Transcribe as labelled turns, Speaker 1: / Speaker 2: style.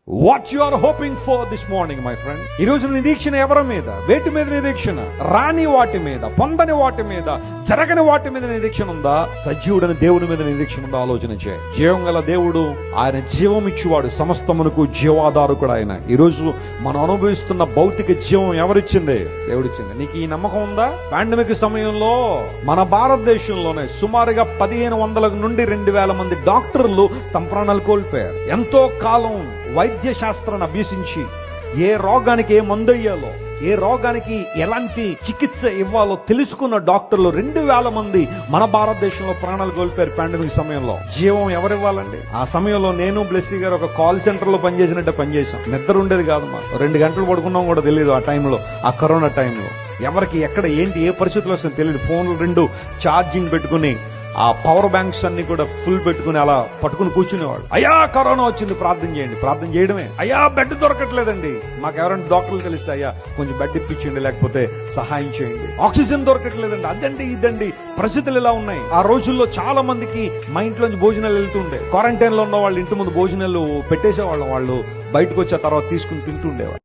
Speaker 1: What you are hoping for this morning my friend. ఈ రోజు నిరీక్షణ ఎవరి మీద? వేటి మీద నిరీక్షణ? రాని వాటి మీద, పొందని వాటి మీద, జరగని వాటి మీద నిరీక్షణ ఉందా? సజీవుడని దేవుని మీద నిరీక్షణ ఉందా? ఆలోచన చేయి. జీవం గల దేవుడు, ఆయన జీవం ఇచ్చేవాడు, సమస్తమునకు జీవాధారకుడు ఆయన. ఈ రోజు మనం అనుభవిస్తున్న భౌతిక జీవం ఎవరిచ్చింది? దేవుడిచ్చింది. నీకు ఈ నమ్మకం ఉందా? పాండమిక్ సమయంలో మన భారతదేశంలోనే సుమారుగా 1500 నుండి 2000 మంది డాక్టర్లు తమ ప్రాణాలు కోల్పోయారు. ఎంతో కాలం వైద్య శాస్త్రాన్ని అభ్యసించి ఏ రోగానికి ఏ మందు అయ్యాలో, ఏ రోగానికి ఎలాంటి చికిత్స ఇవ్వాలో తెలుసుకున్న డాక్టర్లు 2000 మంది మన భారతదేశంలో ప్రాణాలు కోల్పోయారు పాండమిక్ సమయంలో. జీవం ఎవరివ్వాలండి? ఆ సమయంలో నేను బ్లెస్సీ గారు ఒక కాల్ సెంటర్ లో పనిచేసినట్టే పనిచేసాం. నిద్ర ఉండేది కాదు. మా 2 గంటలు పడుకున్నాం కూడా తెలియదు ఆ టైంలో, ఆ కరోనా టైంలో. ఎవరికి ఎక్కడ ఏంటి ఏ పరిస్థితులు వస్తుందో తెలియదు. ఫోన్లు 2 ఛార్జింగ్ పెట్టుకుని, ఆ పవర్ బ్యాంక్స్ అన్ని కూడా ఫుల్ పెట్టుకుని అలా పట్టుకుని కూర్చునేవాడు. అయ్యా కరోనా వచ్చింది, ప్రార్థన చేయండి. ప్రార్థన చేయడమే. అయ్యా బెడ్ దొరకట్లేదండి, మాకు ఎవరైనా డాక్టర్లు తెలిస్తే అయ్యా కొంచెం బెడ్ ఇప్పించండి, లేకపోతే సహాయం చేయండి. ఆక్సిజన్ దొరకట్లేదండి, అదండి ఇదండి. పరిస్థితులు ఇలా ఉన్నాయి. ఆ రోజుల్లో చాలా మందికి మా ఇంట్లోంచి భోజనాలు వెళ్తుండే. క్వారంటైన్ లో ఉన్న వాళ్ళు ఇంటి ముందు భోజనాలు పెట్టేసేవాళ్ళం. వాళ్ళు బయటకు వచ్చే తర్వాత తీసుకుని తింటుండేవాళ్ళు.